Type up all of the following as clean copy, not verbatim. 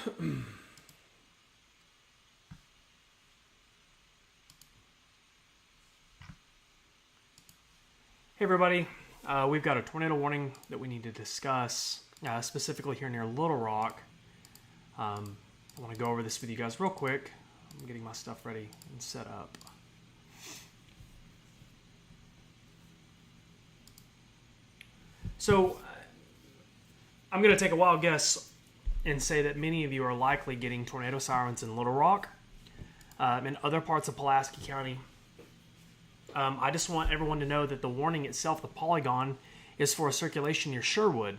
Hey everybody, we've got a tornado warning that we need to discuss, specifically here near Little Rock. I want to go over this with you guys real quick. I'm getting my stuff ready and set up. So, I'm going to take a wild guess and say that many of you are likely getting tornado sirens in Little Rock and other parts of Pulaski County. I just want everyone to know that the warning itself, the polygon, is for a circulation near Sherwood.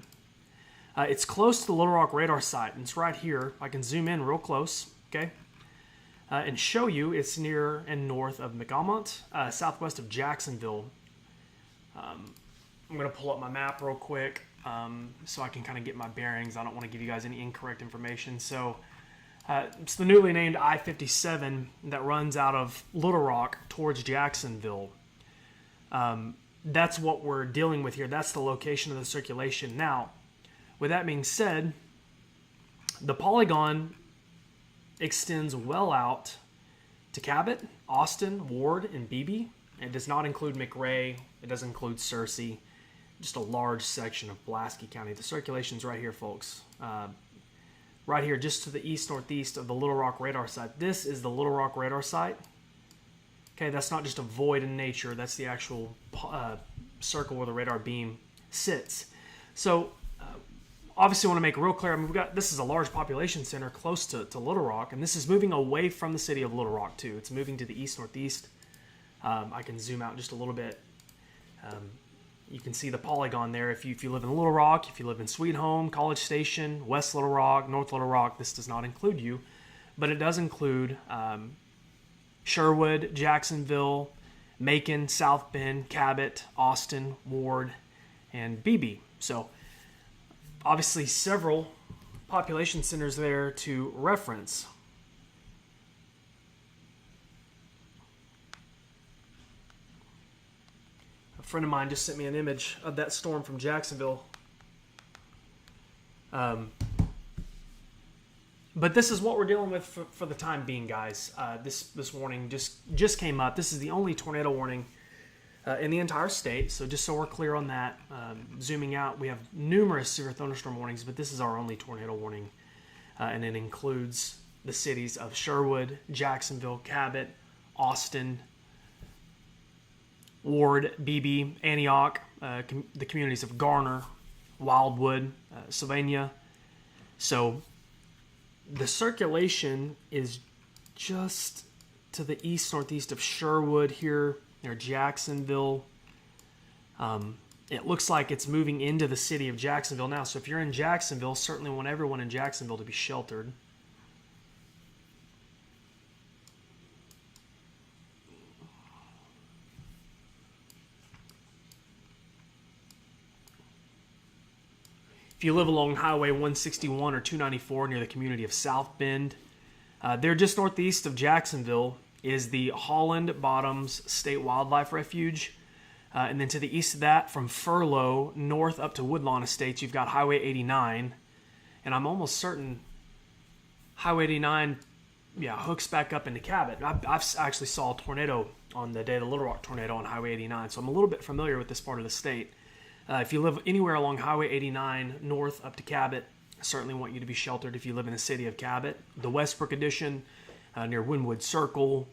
It's close to the Little Rock radar site, and it's right here. I can zoom in real close, okay, and show you it's near and north of McAlmont, southwest of Jacksonville. I'm going to pull up my map real quick so I can kind of get my bearings. I don't want to give you guys any incorrect information. So it's the newly named I-57 that runs out of Little Rock towards Jacksonville. That's what we're dealing with here. That's the location of the circulation. Now, with that being said, the polygon extends well out to Cabot, Austin, Ward, and Beebe. It does not include McRae. It doesn't include Searcy. Just a large section of Pulaski County. The circulation's right here, folks. Right here, just to the east-northeast of the Little Rock radar site. This is the Little Rock radar site. Okay, that's not just a void in nature. That's the actual circle where the radar beam sits. So, obviously, I want to make it real clear. I mean, this is a large population center close to Little Rock, and this is moving away from the city of Little Rock, too. It's moving to the east-northeast. I can zoom out just a little bit. You can see the polygon there. If you live in Little Rock, if you live in Sweet Home, College Station, West Little Rock, North Little Rock, this does not include you. But it does include Sherwood, Jacksonville, Macon, South Bend, Cabot, Austin, Ward, and Beebe. So, obviously, several population centers there to reference. A friend of mine just sent me an image of that storm from Jacksonville. But this is what we're dealing with for the time being, guys. This warning just came up. This is the only tornado warning in the entire state. So just so we're clear on that, zooming out, we have numerous severe thunderstorm warnings, but this is our only tornado warning. And it includes the cities of Sherwood, Jacksonville, Cabot, Austin, Ward, Beebe, Antioch, the communities of Garner, Wildwood, Sylvania. So the circulation is just to the east-northeast of Sherwood here near Jacksonville. It looks like it's moving into the city of Jacksonville now. So if you're in Jacksonville, certainly want everyone in Jacksonville to be sheltered. If you live along Highway 161 or 294 near the community of South Bend, there just northeast of Jacksonville is the Holland Bottoms State Wildlife Refuge. And then to the east of that, from Furlough north up to Woodlawn Estates, you've got Highway 89. And I'm almost certain Highway 89 hooks back up into Cabot. I've actually saw a tornado on the day of the Little Rock tornado on Highway 89, so I'm a little bit familiar with this part of the state. If you live anywhere along Highway 89 north up to Cabot, I certainly want you to be sheltered if you live in the city of Cabot. The Westbrook Addition near Wynwood Circle.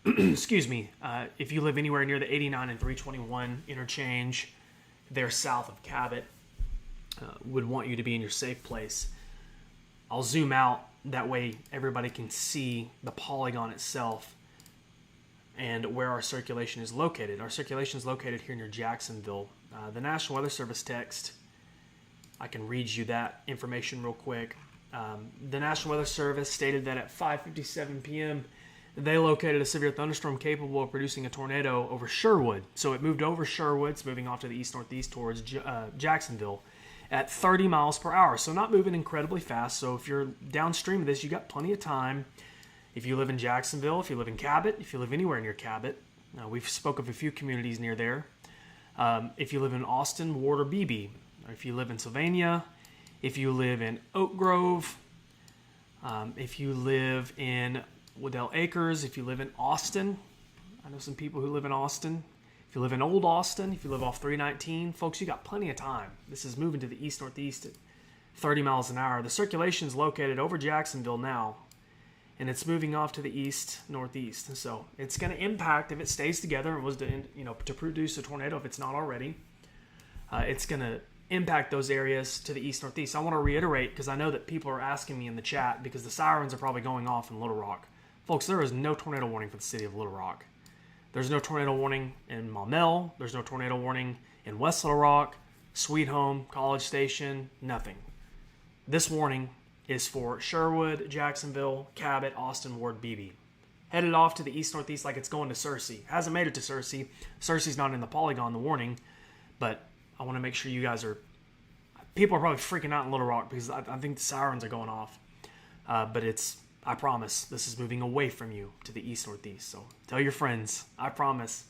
Excuse me. If you live anywhere near the 89 and 321 interchange, there south of Cabot, would want you to be in your safe place. I'll zoom out. That way everybody can see the polygon itself and where our circulation is located. Our circulation is located here near Jacksonville. The National Weather Service text, I can read you that information real quick. The National Weather Service stated that at 5:57 p.m., they located a severe thunderstorm capable of producing a tornado over Sherwood. So it moved over Sherwood. It's moving off to the east-northeast towards Jacksonville at 30 miles per hour. So not moving incredibly fast. So if you're downstream of this, you got plenty of time. If you live in Jacksonville, if you live in Cabot, if you live anywhere near Cabot, we've spoke of a few communities near there. If you live in Austin, Ward, or Beebe, or if you live in Sylvania, if you live in Oak Grove, If you live in Waddell Acres, if you live in Austin, I know some people who live in Austin. If you live in Old Austin, if you live off 319, folks, you got plenty of time. This is moving to the east-northeast at 30 miles an hour. The circulation is located over Jacksonville now, and it's moving off to the east-northeast. So it's going to impact, if it stays together and was to produce a tornado, if it's not already, it's going to impact those areas to the east-northeast. I want to reiterate, because I know that people are asking me in the chat, because the sirens are probably going off in Little Rock. Folks, there is no tornado warning for the city of Little Rock. There's no tornado warning in Maumelle. There's no tornado warning in West Little Rock, Sweet Home, College Station, nothing. This warning is for Sherwood, Jacksonville, Cabot, Austin, Ward, Beebe. Headed off to the east-northeast like it's going to Searcy. Hasn't made it to Searcy. Searcy's not in the polygon, the warning, but I want to make sure you guys are... People are probably freaking out in Little Rock because I think the sirens are going off. But I promise, this is moving away from you to the east-northeast. So tell your friends, I promise.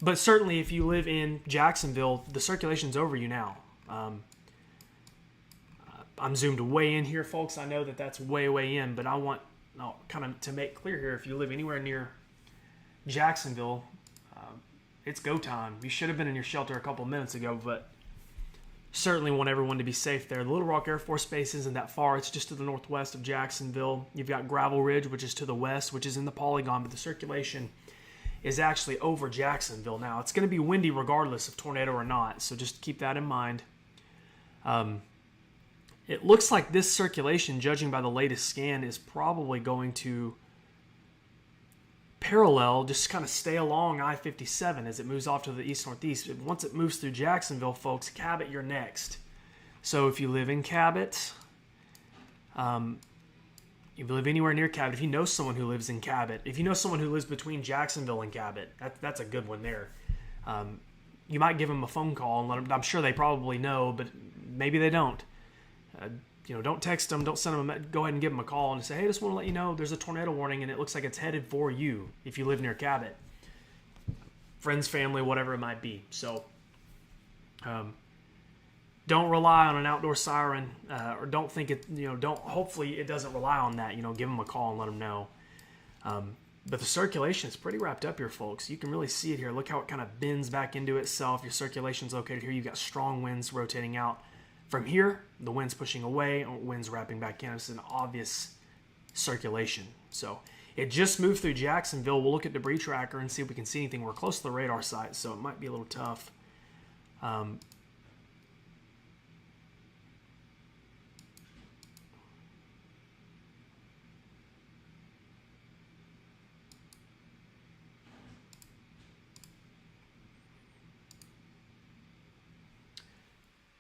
But certainly if you live in Jacksonville, the circulation's over you now. I'm zoomed way in here, folks. I know that that's way in, but I want kind of to make clear here, if you live anywhere near Jacksonville, it's go time. You should have been in your shelter a couple minutes ago, but certainly want everyone to be safe there. The Little Rock Air Force Base isn't that far. It's just to the northwest of Jacksonville. You've got Gravel Ridge, which is to the west, which is in the polygon, but the circulation is actually over Jacksonville now. It's going to be windy regardless of tornado or not, so just keep that in mind. It looks like this circulation, judging by the latest scan, is probably going to parallel, just kind of stay along I-57 as it moves off to the east-northeast. Once it moves through Jacksonville, folks, Cabot, you're next. So if you live in Cabot, if you live anywhere near Cabot, if you know someone who lives in Cabot, if you know someone who lives between Jacksonville and Cabot, that's a good one there. You might give them a phone call and let them, I'm sure they probably know, but maybe they don't. Don't text them, don't send them go ahead and give them a call and say, hey, just want to let you know there's a tornado warning and it looks like it's headed for you if you live near Cabot. Friends, family, whatever it might be. So don't rely on an outdoor siren or don't think it, hopefully it doesn't rely on that. Give them a call and let them know. But the circulation is pretty wrapped up here, folks. You can really see it here. Look how it kind of bends back into itself. Your circulation's located here. You've got strong winds rotating out. From here, the wind's pushing away, or wind's wrapping back in. It's an obvious circulation. So it just moved through Jacksonville. We'll look at debris tracker and see if we can see anything. We're close to the radar site, so it might be a little tough.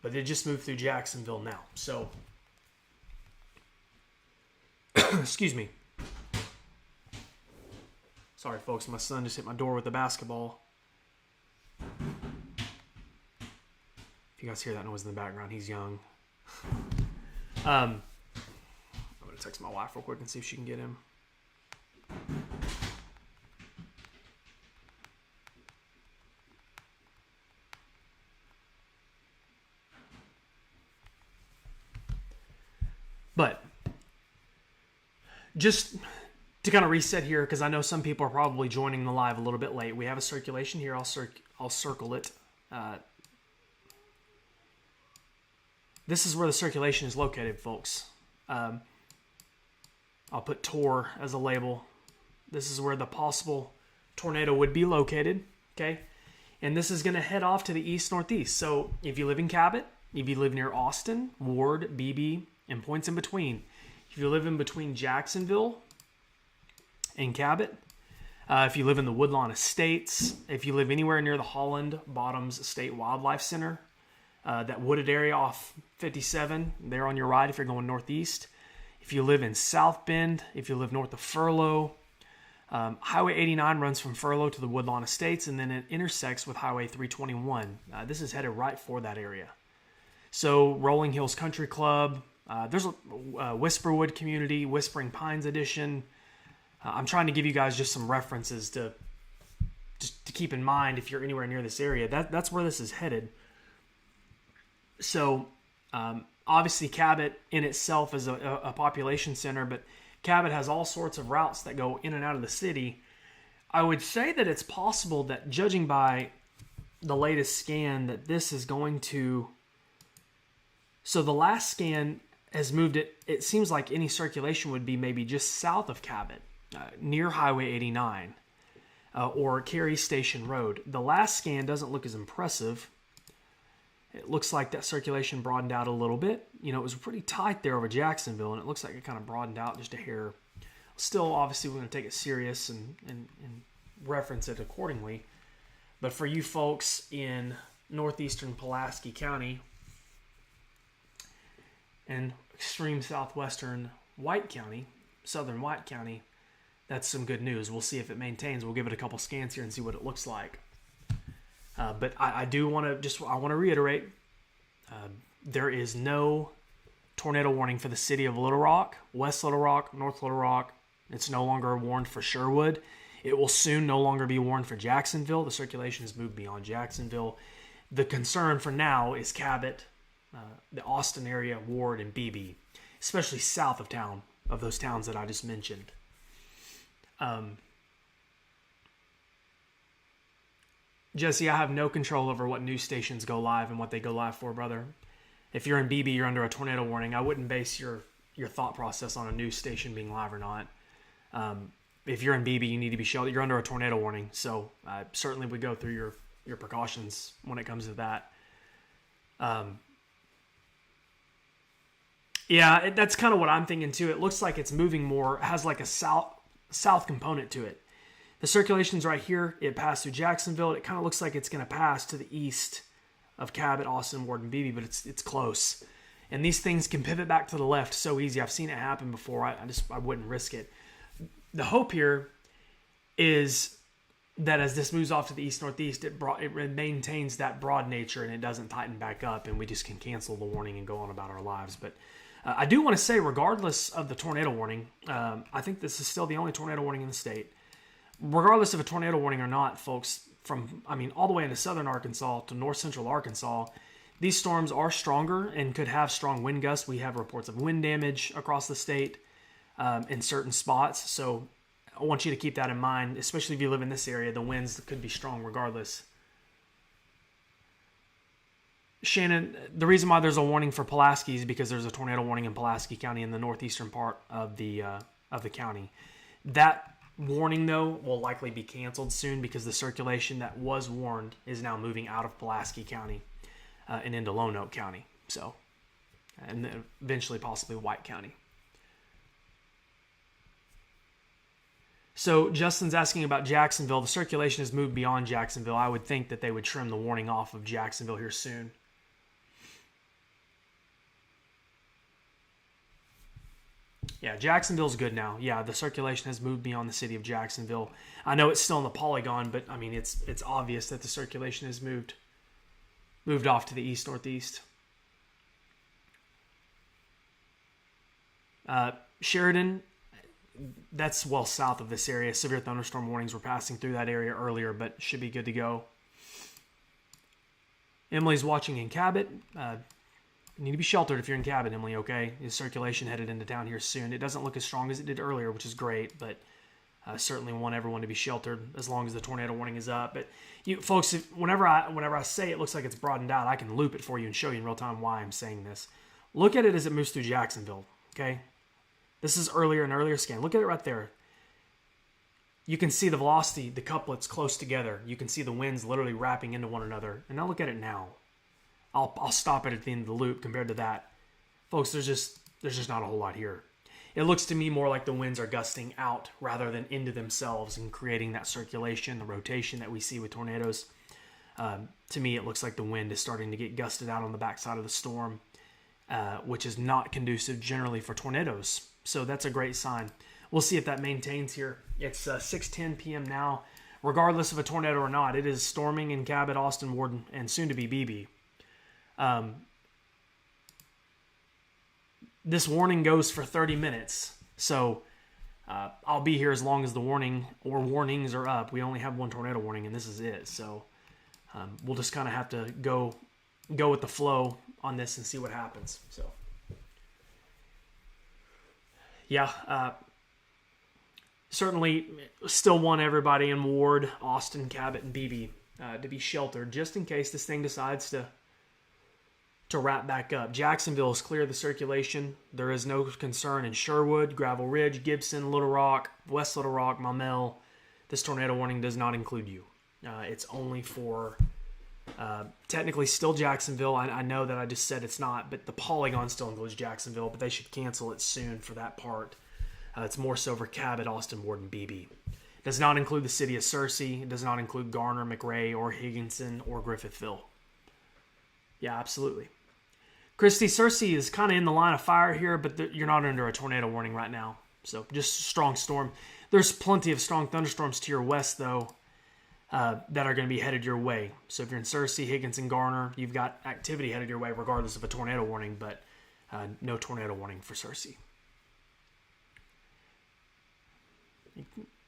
But it just moved through Jacksonville now. So, excuse me. Sorry, folks. My son just hit my door with a basketball. If you guys hear that noise in the background, he's young. I'm going to text my wife real quick and see if she can get him. But just to kind of reset here, because I know some people are probably joining the live a little bit late. We have a circulation here. I'll circle it. This is where the circulation is located, folks. I'll put TOR as a label. This is where the possible tornado would be located, okay? And this is going to head off to the east-northeast. So if you live in Cabot, if you live near Austin, Ward, Beebe, and points in between. If you live in between Jacksonville and Cabot, if you live in the Woodlawn Estates, if you live anywhere near the Holland Bottoms State Wildlife Center, that wooded area off 57, there on your right if you're going northeast. If you live in South Bend, if you live north of Furlow, Highway 89 runs from Furlow to the Woodlawn Estates, and then it intersects with Highway 321. This is headed right for that area. So Rolling Hills Country Club, there's a Whisperwood Community, Whispering Pines Edition. I'm trying to give you guys just some references to keep in mind if you're anywhere near this area. That's where this is headed. So obviously Cabot in itself is a population center, but Cabot has all sorts of routes that go in and out of the city. I would say that it's possible that, judging by the latest scan, that this is going to... So the last scan has moved it. It seems like any circulation would be maybe just south of Cabot, near Highway 89, or Cary Station Road. The last scan doesn't look as impressive. It looks like that circulation broadened out a little bit. You know, it was pretty tight there over Jacksonville, and it looks like it kind of broadened out just a hair. Still, obviously, we're going to take it serious and reference it accordingly. But for you folks in northeastern Pulaski County and extreme southwestern White County, southern White County, that's some good news. We'll see if it maintains. We'll give it a couple scans here and see what it looks like. But I do want to reiterate, there is no tornado warning for the city of Little Rock, West Little Rock, North Little Rock. It's no longer warned for Sherwood. It will soon no longer be warned for Jacksonville. The circulation has moved beyond Jacksonville. The concern for now is Cabot, the Austin area, Ward, and Beebe, especially south of town, of those towns that I just mentioned. Jesse, I have no control over what news stations go live and what they go live for, brother. If you're in Beebe, you're under a tornado warning. I wouldn't base your thought process on a news station being live or not. If you're in Beebe, you need to be sheltered. You're under a tornado warning, so certainly we go through your precautions when it comes to that. Yeah, that's kind of what I'm thinking too. It looks like it's moving more, has like a south component to it. The circulation's right here. It passed through Jacksonville. It kind of looks like it's going to pass to the east of Cabot, Austin, Ward, and Beebe, but it's close. And these things can pivot back to the left so easy. I've seen it happen before. I wouldn't risk it. The hope here is that as this moves off to the east-northeast, it maintains that broad nature and it doesn't tighten back up, and we just can cancel the warning and go on about our lives. But I do want to say, regardless of the tornado warning, I think this is still the only tornado warning in the state. Regardless of a tornado warning or not, folks, all the way into southern Arkansas to north central Arkansas, these storms are stronger and could have strong wind gusts. We have reports of wind damage across the state in certain spots. So I want you to keep that in mind, especially if you live in this area. The winds could be strong regardless. Shannon, the reason why there's a warning for Pulaski is because there's a tornado warning in Pulaski County in the northeastern part of the county. That warning, though, will likely be canceled soon because the circulation that was warned is now moving out of Pulaski County and into Lonoke County. So, and then eventually possibly White County. So Justin's asking about Jacksonville. The circulation has moved beyond Jacksonville. I would think that they would trim the warning off of Jacksonville here soon. Yeah, Jacksonville's good now. Yeah, the circulation has moved beyond the city of Jacksonville. I know it's still in the polygon, but it's obvious that the circulation has moved off to the east-northeast. Sheridan, that's well south of this area. Severe thunderstorm warnings were passing through that area earlier, but should be good to go. Emily's watching in Cabot. You need to be sheltered if you're in Cabot, Emily, okay? Is circulation headed into town here soon. It doesn't look as strong as it did earlier, which is great, but certainly want everyone to be sheltered as long as the tornado warning is up. But you folks, whenever I say it looks like it's broadened out, I can loop it for you and show you in real time why I'm saying this. Look at it as it moves through Jacksonville, okay? This is an earlier scan. Look at it right there. You can see the velocity, the couplets close together. You can see the winds literally wrapping into one another. And now look at it now. I'll stop it at the end of the loop compared to that. Folks, there's just not a whole lot here. It looks to me more like the winds are gusting out rather than into themselves and creating that circulation, the rotation that we see with tornadoes. To me, it looks like the wind is starting to get gusted out on the backside of the storm, which is not conducive generally for tornadoes. So that's a great sign. We'll see if that maintains here. It's 6:10 p.m. now. Regardless of a tornado or not, it is storming in Cabot, Austin, Warden, and soon to be Beebe. This warning goes for 30 minutes. So I'll be here as long as the warning or warnings are up. We only have one tornado warning, and this is it. So we'll just kind of have to go with the flow on this and see what happens. So, yeah, certainly still want everybody in Ward, Austin, Cabot, and Beebe to be sheltered just in case this thing decides to wrap back up. Jacksonville is clear of the circulation. There is no concern in Sherwood, Gravel Ridge, Gibson, Little Rock, West Little Rock, Maumelle. This tornado warning does not include you. It's only for technically still Jacksonville. I know that I just said it's not, but the polygon still includes Jacksonville, but they should cancel it soon for that part. It's more so for Cabot, Austin, Ward, and Beebe. It does not include the city of Searcy. It does not include Garner, McRae, or Higginson, or Griffithville. Yeah, absolutely. Christie, Searcy is kind of in the line of fire here, but you're not under a tornado warning right now. So just a strong storm. There's plenty of strong thunderstorms to your west, though, that are going to be headed your way. So if you're in Searcy, Higginson, Garner, you've got activity headed your way regardless of a tornado warning, but no tornado warning for Searcy.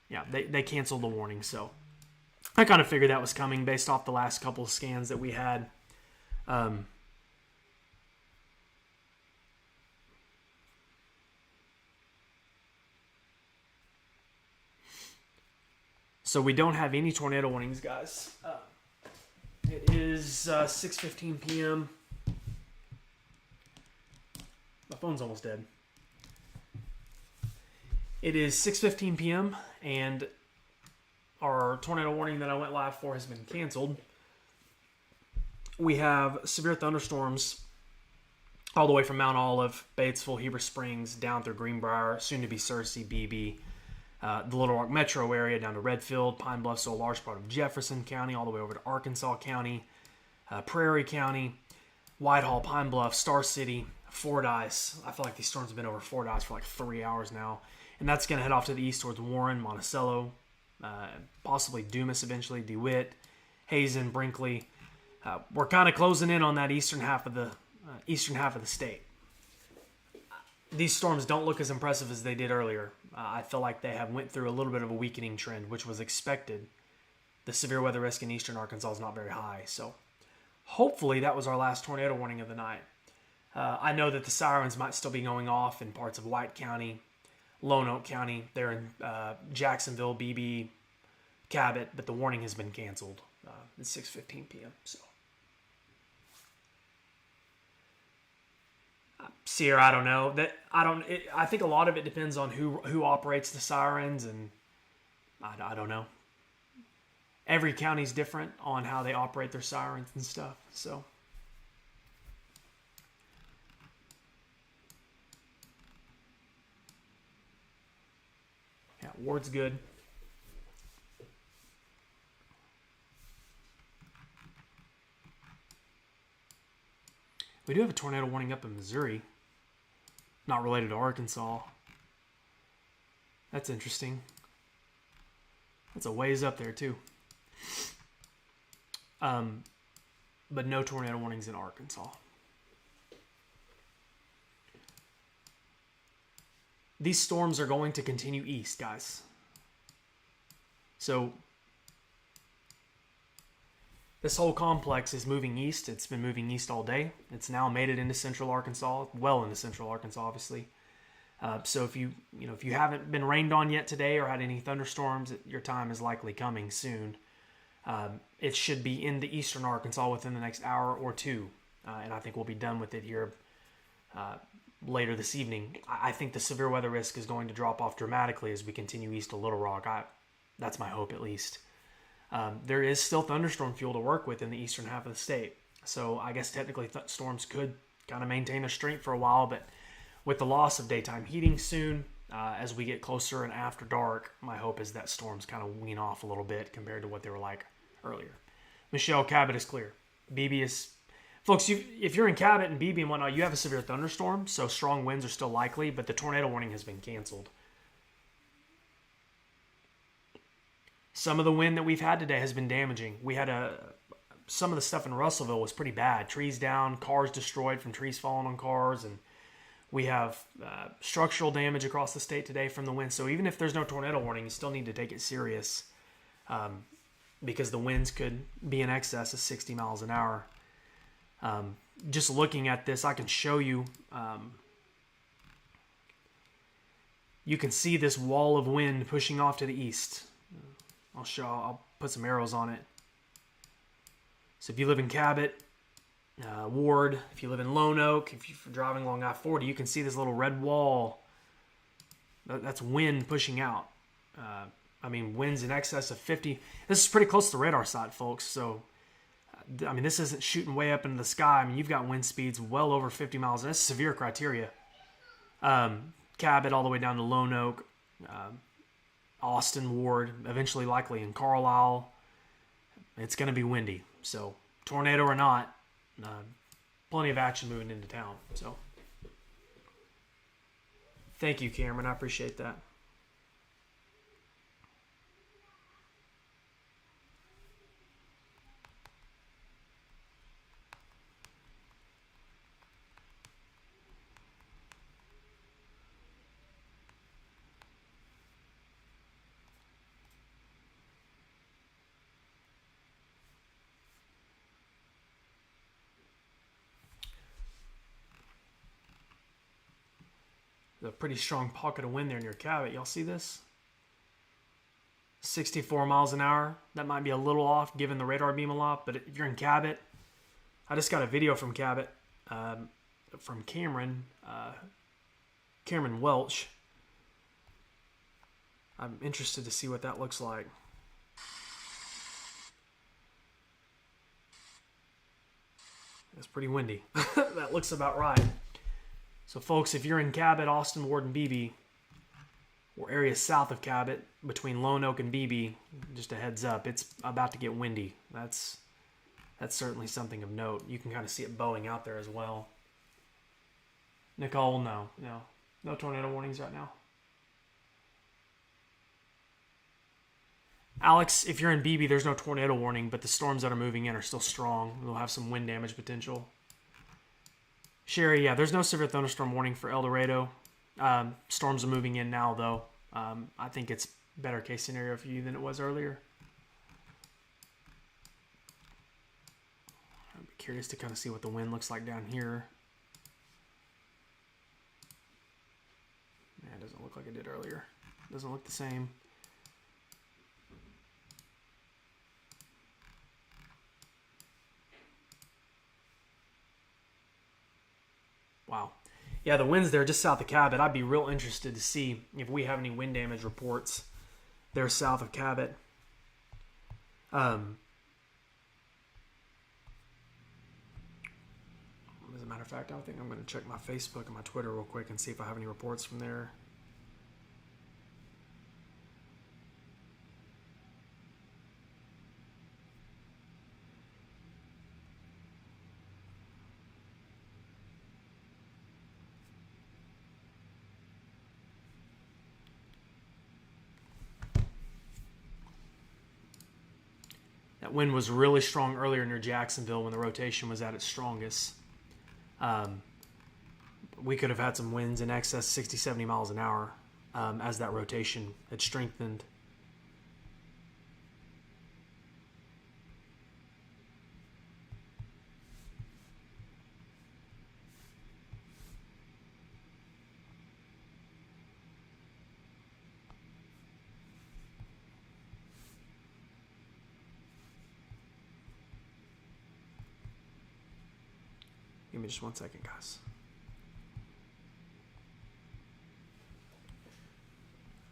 Yeah, they canceled the warning, so I kind of figured that was coming based off the last couple of scans that we had. So we don't have any tornado warnings, guys. It is 6:15 p.m. My phone's almost dead. It is 6:15 p.m. and our tornado warning that I went live for has been canceled. We have severe thunderstorms all the way from Mount Olive, Batesville, Heber Springs, down through Greenbrier, soon to be Searcy, Beebe, the Little Rock metro area down to Redfield, Pine Bluff, so a large part of Jefferson County, all the way over to Arkansas County, Prairie County, Whitehall, Pine Bluff, Star City, Fordyce. I feel like these storms have been over Fordyce for like 3 hours now. And that's going to head off to the east towards Warren, Monticello, possibly Dumas eventually, DeWitt, Hazen, Brinkley. We're kind of closing in on that eastern half of the state. These storms don't look as impressive as they did earlier. I feel like they have went through a little bit of a weakening trend, which was expected. The severe weather risk in eastern Arkansas is not very high. So hopefully that was our last tornado warning of the night. I know that the sirens might still be going off in parts of White County, Lone Oak County. They're in Jacksonville, Beebe, Cabot, but the warning has been canceled. It's 6:15 p.m. So, Sierra, I don't know. I think a lot of it depends on who operates the sirens, and I don't know. Every county's different on how they operate their sirens and stuff. So. Yeah, Ward's good. We do have a tornado warning up in Missouri. Not related to Arkansas. That's interesting. That's a ways up there, too. But no tornado warnings in Arkansas. These storms are going to continue east, guys. So this whole complex is moving east. It's been moving east all day. It's now made it into central Arkansas, well into central Arkansas, obviously. So if you haven't been rained on yet today or had any thunderstorms, your time is likely coming soon. It should be in the eastern Arkansas within the next hour or two, and I think we'll be done with it here later this evening. I think the severe weather risk is going to drop off dramatically as we continue east of Little Rock. That's my hope, at least. There is still thunderstorm fuel to work with in the eastern half of the state. So I guess technically storms could kind of maintain their strength for a while, but with the loss of daytime heating soon, as we get closer and after dark, my hope is that storms kind of wean off a little bit compared to what they were like earlier. Michelle, Cabot is clear. Beebe is... Folks, if you're in Cabot and Beebe and whatnot, you have a severe thunderstorm, so strong winds are still likely, but the tornado warning has been canceled. Some of the wind that we've had today has been damaging. We had some of the stuff in Russellville was pretty bad. Trees down, cars destroyed from trees falling on cars, and we have structural damage across the state today from the wind. So even if there's no tornado warning, you still need to take it serious because the winds could be in excess of 60 miles an hour. Just looking at this, I can show you. You can see this wall of wind pushing off to the east. I'll put some arrows on it. So if you live in Cabot, Ward, if you live in Lone Oak, if you're driving along I-40, you can see this little red wall. That's wind pushing out. I mean, winds in excess of 50. This is pretty close to the radar side, folks. So, I mean, this isn't shooting way up into the sky. I mean, you've got wind speeds well over 50 miles. That's severe criteria. Cabot all the way down to Lone Oak, Austin, Ward, eventually likely in Carlisle. It's going to be windy. So, tornado or not, plenty of action moving into town. So, thank you, Cameron. I appreciate that. A pretty strong pocket of wind there near Cabot. Y'all see this? 64 miles an hour. That might be a little off given the radar beam aloft, but if you're in Cabot, I just got a video from Cabot, from Cameron Welch. I'm interested to see what that looks like. It's pretty windy. That looks about right. So, folks, if you're in Cabot, Austin, Ward, and Beebe, or areas south of Cabot, between Lone Oak and Beebe, just a heads up, it's about to get windy. That's certainly something of note. You can kind of see it bowing out there as well. Nicole, no tornado warnings right now. Alex, if you're in Beebe, there's no tornado warning, but the storms that are moving in are still strong. We'll have some wind damage potential. Sherry, yeah, there's no severe thunderstorm warning for El Dorado. Storms are moving in now, though. I think it's better case scenario for you than it was earlier. I'd be curious to kind of see what the wind looks like down here. Yeah, it doesn't look like it did earlier. It doesn't look the same. Wow. Yeah, the wind's there just south of Cabot. I'd be real interested to see if we have any wind damage reports there south of Cabot. As a matter of fact, I think I'm going to check my Facebook and my Twitter real quick and see if I have any reports from there. That wind was really strong earlier near Jacksonville when the rotation was at its strongest. We could have had some winds in excess of 60, 70 miles an hour as that rotation had strengthened. Give me just 1 second, guys.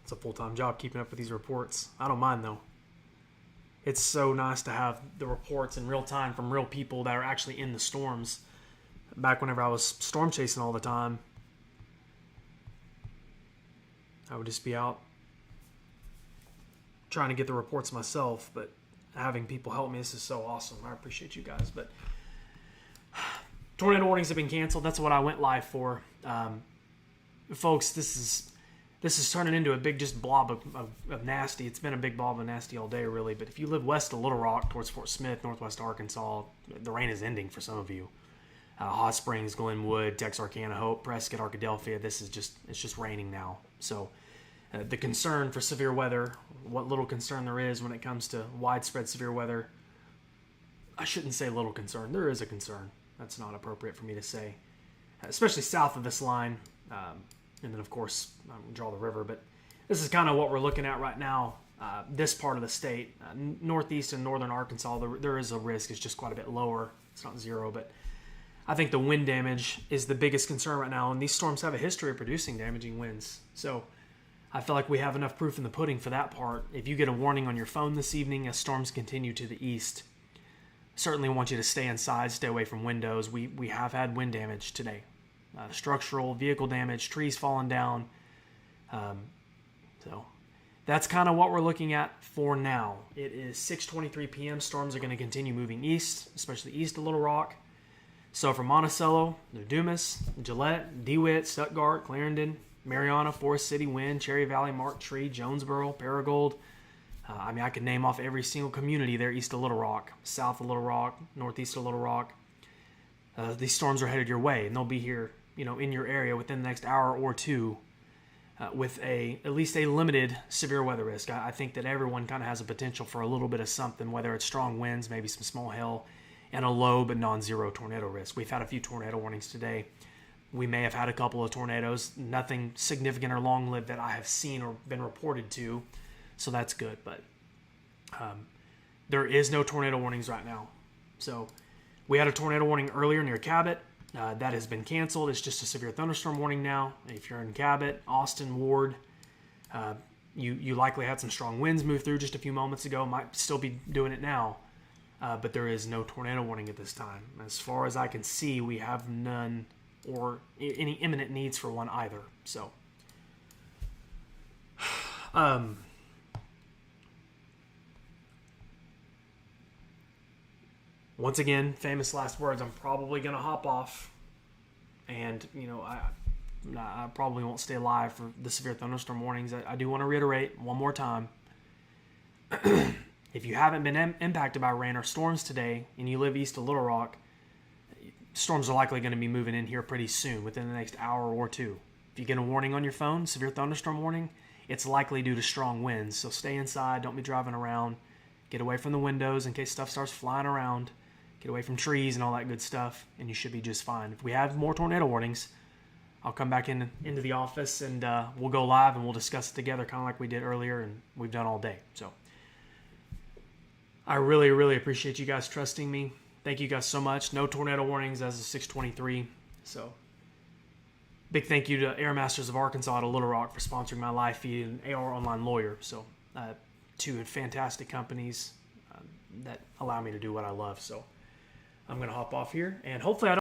It's a full-time job keeping up with these reports. I don't mind, though. It's so nice to have the reports in real time from real people that are actually in the storms. Back whenever I was storm chasing all the time, I would just be out trying to get the reports myself, but having people help me, this is so awesome. I appreciate you guys. But tornado warnings have been canceled. That's what I went live for. Folks, this is turning into a big just blob of nasty. It's been a big blob of nasty all day, really. But if you live west of Little Rock towards Fort Smith, northwest Arkansas, the rain is ending for some of you. Hot Springs, Glenwood, Texarkana, Hope, Prescott, Arkadelphia, it's just raining now. So the concern for severe weather, what little concern there is when it comes to widespread severe weather, I shouldn't say little concern. There is a concern. That's not appropriate for me to say, especially south of this line. And then, of course, draw the river. But this is kind of what we're looking at right now. This part of the state, northeast and northern Arkansas, there is a risk. It's just quite a bit lower. It's not zero, but I think the wind damage is the biggest concern right now. And these storms have a history of producing damaging winds. So I feel like we have enough proof in the pudding for that part. If you get a warning on your phone this evening as storms continue to the east, certainly want you to stay inside, stay away from windows. We have had wind damage today. Structural, vehicle damage, trees falling down. So that's kind of what we're looking at for now. It is 6:23 p.m. Storms are going to continue moving east, especially east of Little Rock. So from Monticello, Dumas, Gillette, DeWitt, Stuttgart, Clarendon, Mariana, Forest City, Wynn, Cherry Valley, Mark Tree, Jonesboro, Paragould. I could name off every single community there east of Little Rock, south of Little Rock, northeast of Little Rock. These storms are headed your way, and they'll be here, in your area within the next hour or two, with at least a limited severe weather risk. I think that everyone kind of has a potential for a little bit of something, whether it's strong winds, maybe some small hail, and a low but non-zero tornado risk. We've had a few tornado warnings today. We may have had a couple of tornadoes, nothing significant or long-lived that I have seen or been reported to, so that's good. But there is no tornado warnings right now. So we had a tornado warning earlier near Cabot. That has been canceled. It's just a severe thunderstorm warning now. If you're in Cabot, Austin, Ward, you likely had some strong winds move through just a few moments ago. Might still be doing it now. But there is no tornado warning at this time. As far as I can see, we have none or any imminent needs for one either. So, once again, famous last words. I'm probably going to hop off, and I probably won't stay alive for the severe thunderstorm warnings. I do want to reiterate one more time. If you haven't been impacted by rain or storms today and you live east of Little Rock, storms are likely going to be moving in here pretty soon, within the next hour or two. If you get a warning on your phone, severe thunderstorm warning, it's likely due to strong winds. So stay inside, don't be driving around, get away from the windows in case stuff starts flying around, get away from trees and all that good stuff, and you should be just fine. If we have more tornado warnings, I'll come back into the office and we'll go live and we'll discuss it together, kind of like we did earlier and we've done all day. So I really, really appreciate you guys trusting me. Thank you guys so much. No tornado warnings as of 6:23. So big thank you to Air Masters of Arkansas to Little Rock for sponsoring my live feed, and AR Online Lawyer. So two fantastic companies that allow me to do what I love. So I'm going to hop off here, and hopefully I don't